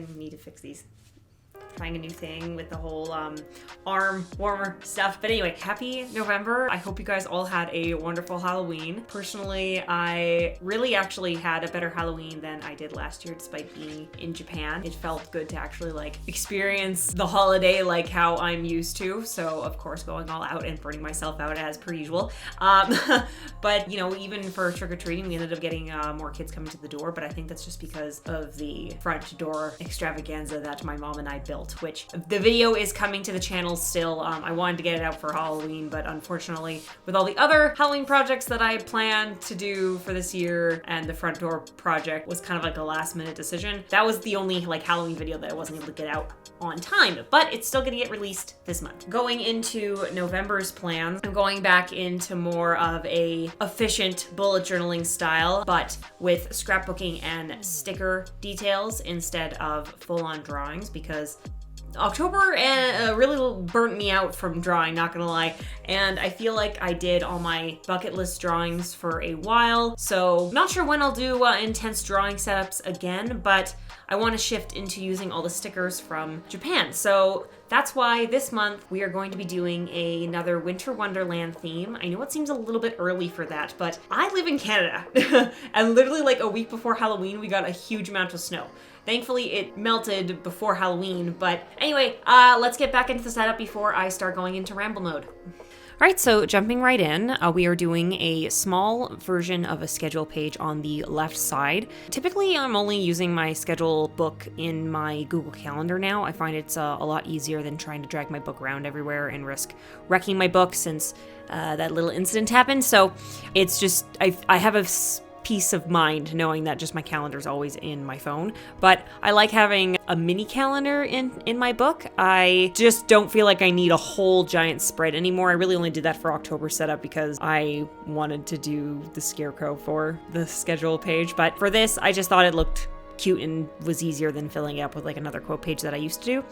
I need to fix these. Trying a new thing with the whole arm warmer stuff. But anyway, happy November. I hope you guys all had a wonderful Halloween. Personally, I really actually had a better Halloween than I did last year despite being in Japan. It felt good to actually like experience the holiday like how I'm used to. So of course going all out and burning myself out as per usual. But you know, even for trick-or-treating, we ended up getting more kids coming to the door, but I think that's just because of the front door extravaganza that my mom and I built, which the video is coming to the channel still. I wanted to get it out for Halloween, but unfortunately with all the other Halloween projects that I had planned to do for this year and the front door project was kind of like a last minute decision. That was the only like Halloween video that I wasn't able to get out on time, but it's still gonna get released this month. Going into November's plans, I'm going back into more of a efficient bullet journaling style, but with scrapbooking and sticker details instead of full-on drawings, because October really burnt me out from drawing, not gonna lie, and I feel like I did all my bucket list drawings for a while, so not sure when I'll do intense drawing setups again, but I want to shift into using all the stickers from Japan. So that's why this month we are going to be doing another Winter Wonderland theme. I know it seems a little bit early for that, but I live in Canada and literally like a week before Halloween, we got a huge amount of snow. Thankfully, it melted before Halloween, but anyway, let's get back into the setup before I start going into ramble mode. All right, so jumping right in, we are doing a small version of a schedule page on the left side. Typically, I'm only using my schedule book in my Google Calendar now. I find it's a lot easier than trying to drag my book around everywhere and risk wrecking my book since that little incident happened. So it's just, I have a peace of mind knowing that just my calendar is always in my phone, but I like having a mini calendar in my book. I just don't feel like I need a whole giant spread anymore. I really only did that for October setup because I wanted to do the scarecrow for the schedule page, but for this I just thought it looked cute and was easier than filling it up with like another quote page that I used to do.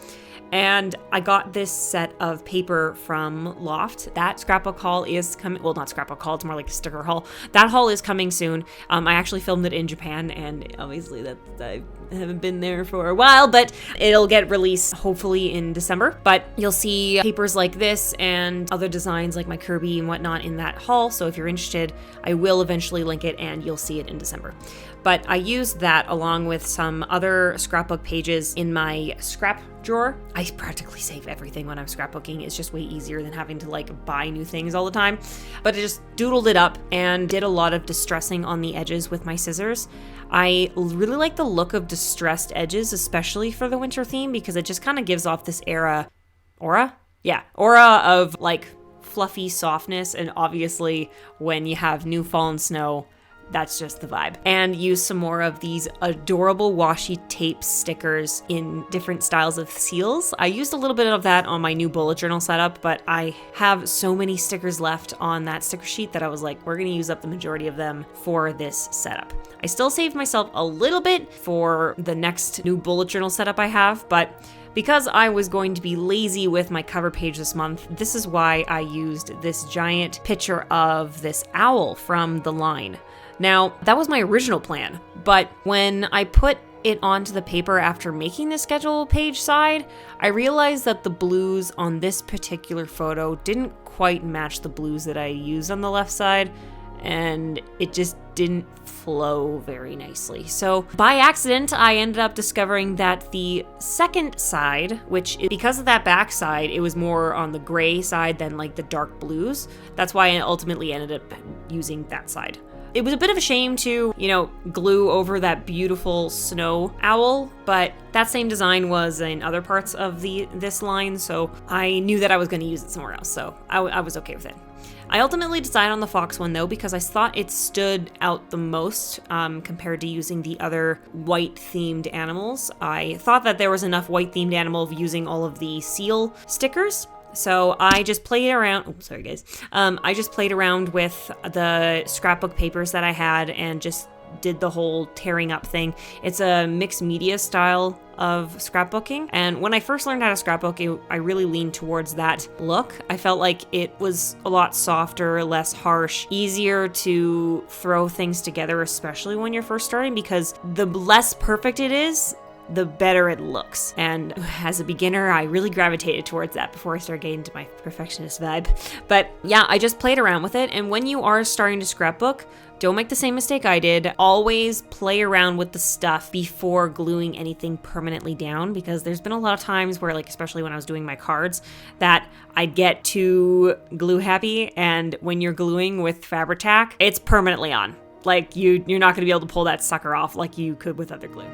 And I got this set of paper from Loft. That scrapbook haul is coming, well, not scrapbook haul, it's more like a sticker haul. That haul is coming soon. I actually filmed it in Japan, and obviously that I haven't been there for a while, but it'll get released hopefully in December. But you'll see papers like this and other designs like my Kirby and whatnot in that haul. So if you're interested, I will eventually link it and you'll see it in December. But I used that along with some other scrapbook pages in my scrap drawer. I practically save everything when I'm scrapbooking. It's just way easier than having to like buy new things all the time. But I just doodled it up and did a lot of distressing on the edges with my scissors. I really like the look of distressed edges, especially for the winter theme, because it just kind of gives off this aura of like fluffy softness. And obviously when you have new fallen snow, that's just the vibe. And use some more of these adorable washi tape stickers in different styles of seals. I used a little bit of that on my new bullet journal setup, but I have so many stickers left on that sticker sheet that I was like, we're gonna use up the majority of them for this setup. I still saved myself a little bit for the next new bullet journal setup I have, but because I was going to be lazy with my cover page this month, this is why I used this giant picture of this owl from The Line. Now, that was my original plan, but when I put it onto the paper after making the schedule page side, I realized that the blues on this particular photo didn't quite match the blues that I used on the left side, and it just didn't flow very nicely. So by accident, I ended up discovering that the second side, which because of that back side, it was more on the gray side than like the dark blues. That's why I ultimately ended up using that side. It was a bit of a shame to, glue over that beautiful snow owl, but that same design was in other parts of this line, so I knew that I was going to use it somewhere else, so I was okay with it. I ultimately decided on the fox one though because I thought it stood out the most compared to using the other white themed animals. I thought that there was enough white themed animal using all of the seal stickers. So I just played around, I just played around with the scrapbook papers that I had and just did the whole tearing up thing. It's a mixed media style of scrapbooking, and when I first learned how to scrapbook, I really leaned towards that look. I felt like it was a lot softer, less harsh, easier to throw things together, especially when you're first starting, because the less perfect it is, the better it looks. And as a beginner, I really gravitated towards that before I started getting into my perfectionist vibe. But yeah, I just played around with it. And when you are starting to scrapbook, don't make the same mistake I did. Always play around with the stuff before gluing anything permanently down, because there's been a lot of times where, like, especially when I was doing my cards, that I'd get too glue happy, and when you're gluing with Fabri-Tac, it's permanently on. Like, you're not going to be able to pull that sucker off like you could with other glue.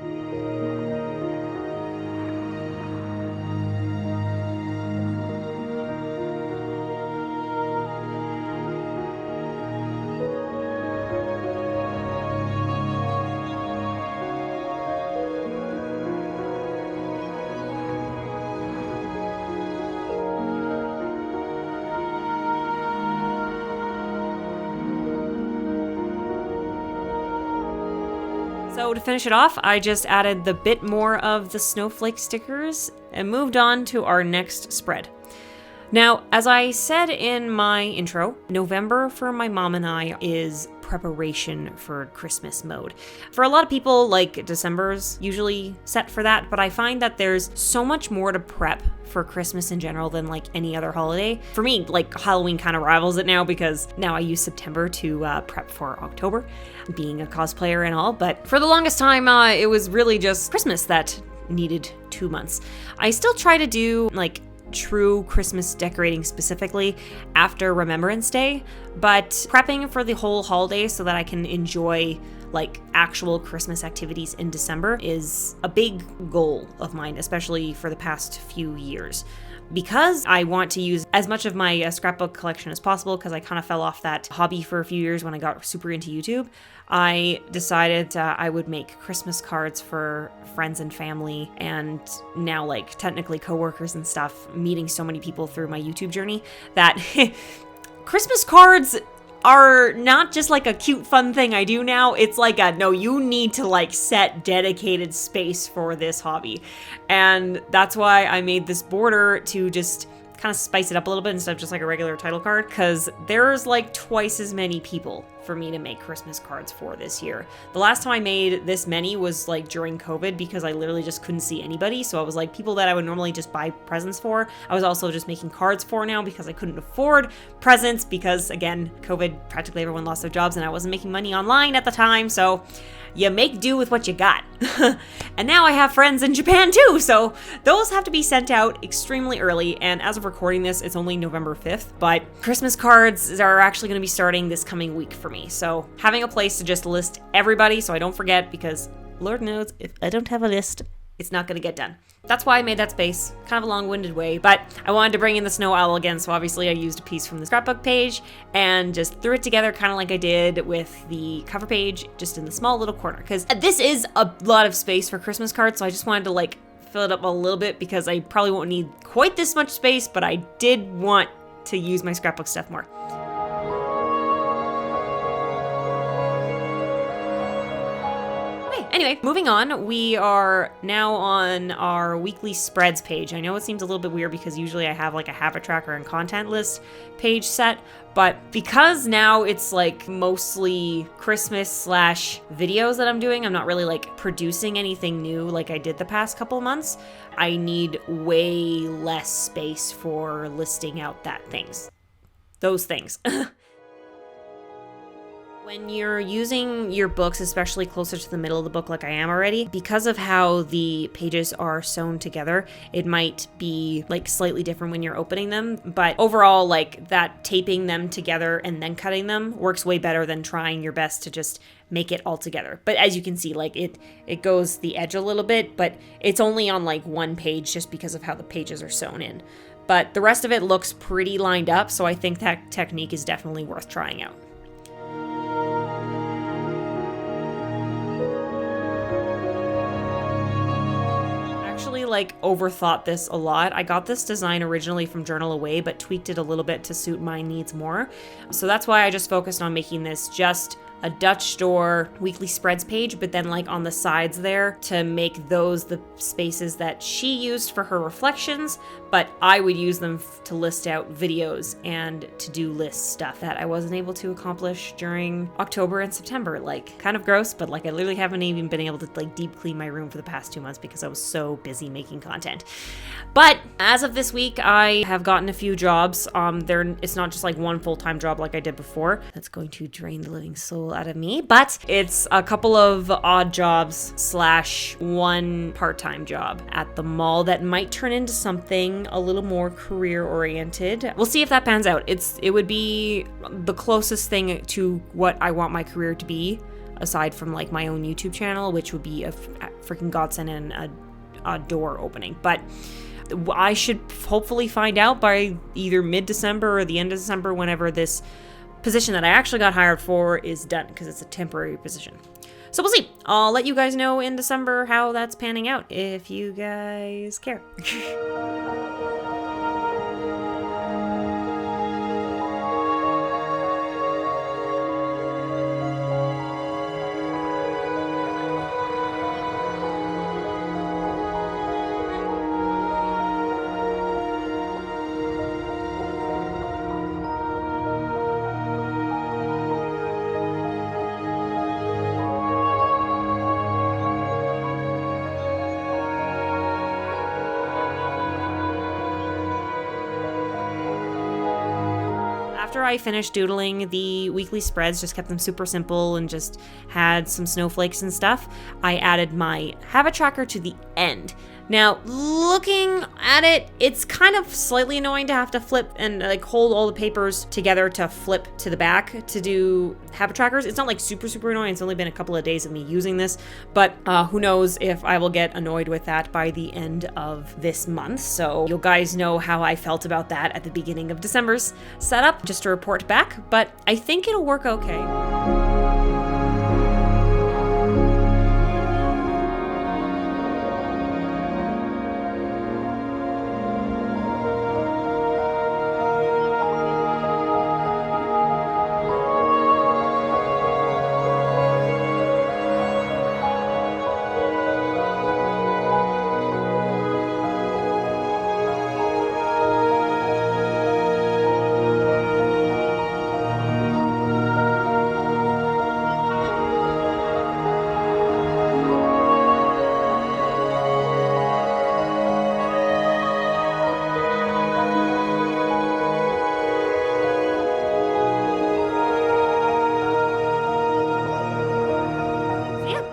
So to finish it off, I just added the bit more of the snowflake stickers and moved on to our next spread. Now, as I said in my intro, November for my mom and I is preparation for Christmas mode. For a lot of people, like, December's usually set for that, but I find that there's so much more to prep for Christmas in general than like any other holiday. For me, like, Halloween kind of rivals it now, because now I use September to prep for October, being a cosplayer and all, but for the longest time, it was really just Christmas that needed 2 months. I still try to do, like, true Christmas decorating specifically after Remembrance Day, but prepping for the whole holiday so that I can enjoy, like, actual Christmas activities in December is a big goal of mine, especially for the past few years. Because I want to use as much of my scrapbook collection as possible, because I kind of fell off that hobby for a few years when I got super into YouTube, I decided I would make Christmas cards for friends and family, and now, like, technically coworkers and stuff, meeting so many people through my YouTube journey that Christmas cards are not just like a cute fun thing I do now. It's like no, you need to, like, set dedicated space for this hobby. And that's why I made this border to just kind of spice it up a little bit instead of just like a regular title card, because there's like twice as many people for me to make Christmas cards for this year. The last time I made this many was like during COVID, because I literally just couldn't see anybody. So I was like, people that I would normally just buy presents for, I was also just making cards for now, because I couldn't afford presents, because again, COVID, practically everyone lost their jobs and I wasn't making money online at the time. So you make do with what you got. And now I have friends in Japan too, so those have to be sent out extremely early. And as of recording this, it's only November 5th, but Christmas cards are actually going to be starting this coming week for me. So having a place to just list everybody so I don't forget, because Lord knows if I don't have a list, it's not going to get done. That's why I made that space. Kind of a long-winded way, but I wanted to bring in the snow owl again, so obviously I used a piece from the scrapbook page and just threw it together kind of like I did with the cover page, just in the small little corner, because this is a lot of space for Christmas cards, so I just wanted to, like, fill it up a little bit, because I probably won't need quite this much space, but I did want to use my scrapbook stuff more. Anyway, moving on, we are now on our weekly spreads page. I know it seems a little bit weird, because usually I have like a habit tracker and content list page set, but because now it's like mostly Christmas / videos that I'm doing, I'm not really like producing anything new like I did the past couple months. I need way less space for listing out those things. When you're using your books, especially closer to the middle of the book like I am already, because of how the pages are sewn together, it might be like slightly different when you're opening them. But overall, like, that taping them together and then cutting them works way better than trying your best to just make it all together. But as you can see, like, it goes the edge a little bit, but it's only on like one page just because of how the pages are sewn in. But the rest of it looks pretty lined up, so I think that technique is definitely worth trying out. Like, overthought this a lot. I got this design originally from Journal Away, but tweaked it a little bit to suit my needs more. So that's why I just focused on making this just a Dutch store weekly spreads page, but then like on the sides there to make those the spaces that she used for her reflections, but I would use them to list out videos and to-do list stuff that I wasn't able to accomplish during October and September. Like, kind of gross, but like I literally haven't even been able to like deep clean my room for the past 2 months because I was so busy making content. But as of this week, I have gotten a few jobs. It's not just like one full-time job like I did before. That's going to drain the living soul out of me, but it's a couple of odd jobs / one part-time job at the mall that might turn into something a little more career-oriented. We'll see if that pans out. It would be the closest thing to what I want my career to be, aside from like my own YouTube channel, which would be a freaking godsend and a door opening. But I should hopefully find out by either mid-December or the end of December, whenever this position that I actually got hired for is done, because it's a temporary position. So we'll see. I'll let you guys know in December how that's panning out, if you guys care. After I finished doodling the weekly spreads, just kept them super simple and just had some snowflakes and stuff, I added my habit tracker to the end. Now, looking at it, it's kind of slightly annoying to have to flip and like hold all the papers together to flip to the back to do habit trackers. It's not like super annoying. It's only been a couple of days of me using this, but who knows if I will get annoyed with that by the end of this month. So you guys know how I felt about that at the beginning of December's setup, just to report back, but I think it'll work okay.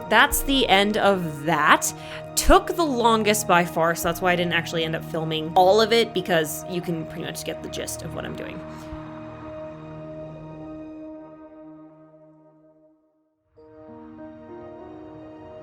That's the end of that. Took the longest by far, so that's why I didn't actually end up filming all of it, because you can pretty much get the gist of what I'm doing.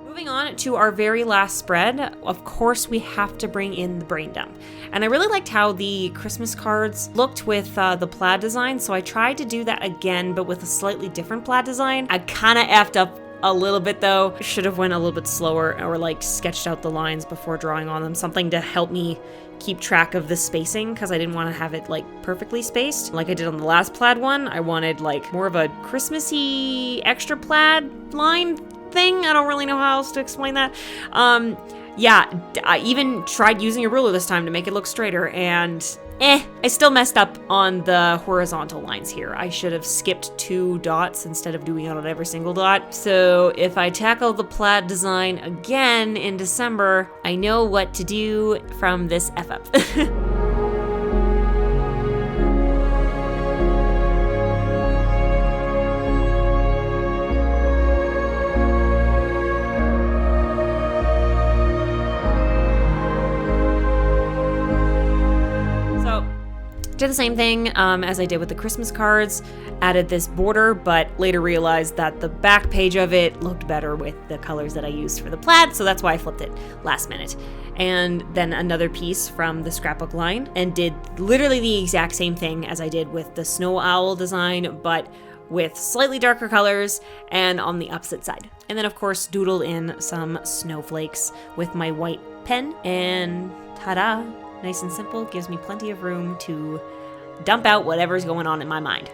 Moving on to our very last spread, of course we have to bring in the brain dump. And I really liked how the Christmas cards looked with the plaid design, so I tried to do that again, but with a slightly different plaid design. I kind of effed up a little bit though. Should have went a little bit slower, or like sketched out the lines before drawing on them, something to help me keep track of the spacing, because I didn't want to have it like perfectly spaced like I did on the last plaid one. I wanted like more of a Christmassy extra plaid line thing. I don't really know how else to explain that. Yeah, I even tried using a ruler this time to make it look straighter, and I still messed up on the horizontal lines here. I should have skipped 2 dots instead of doing it on every single dot. So if I tackle the plaid design again in December, I know what to do from this F up. Did the same thing as I did with the Christmas cards, added this border, but later realized that the back page of it looked better with the colors that I used for the plaid, so that's why I flipped it last minute. And then another piece from the scrapbook line, and did literally the exact same thing as I did with the snow owl design, but with slightly darker colors and on the opposite side. And then of course doodled in some snowflakes with my white pen, and ta-da! Nice and simple, gives me plenty of room to dump out whatever's going on in my mind.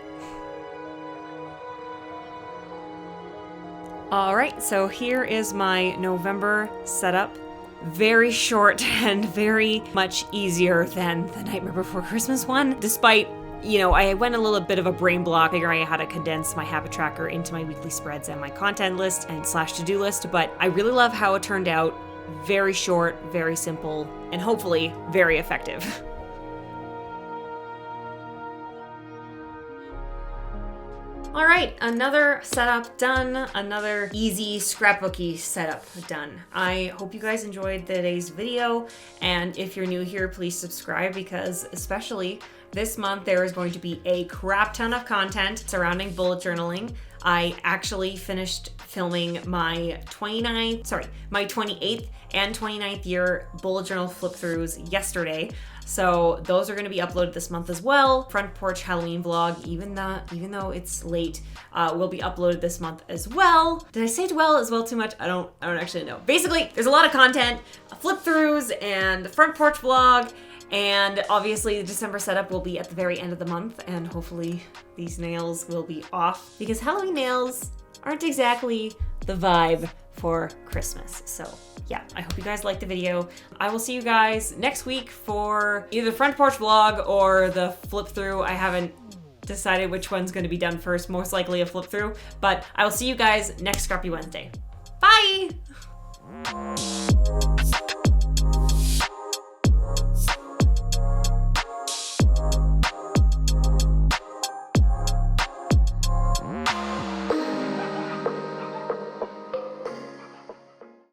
All right, so here is my November setup. Very short and very much easier than the Nightmare Before Christmas one, despite, you know, I went a little bit of a brain block figuring out how to condense my habit tracker into my weekly spreads and my content list and / to-do list, but I really love how it turned out. Very short, very simple, and hopefully very effective. All right, another setup done, another easy scrapbooky setup done. I hope you guys enjoyed today's video, and if you're new here, please subscribe, because especially this month there is going to be a crap ton of content surrounding bullet journaling. I actually finished filming my 28th and 29th year bullet journal flip throughs yesterday. So those are going to be uploaded this month as well. Front porch Halloween vlog, even though it's late, will be uploaded this month as well. Did I say as well too much? I don't actually know. Basically, there's a lot of content, flip throughs and the front porch vlog, and obviously the December setup will be at the very end of the month, and hopefully these nails will be off, because Halloween nails aren't exactly the vibe for Christmas. So yeah, I hope you guys liked the video. I will see you guys next week for either the front porch vlog or the flip through. I haven't decided which one's going to be done first, most likely a flip through, but I will see you guys next Scrappy Wednesday. Bye!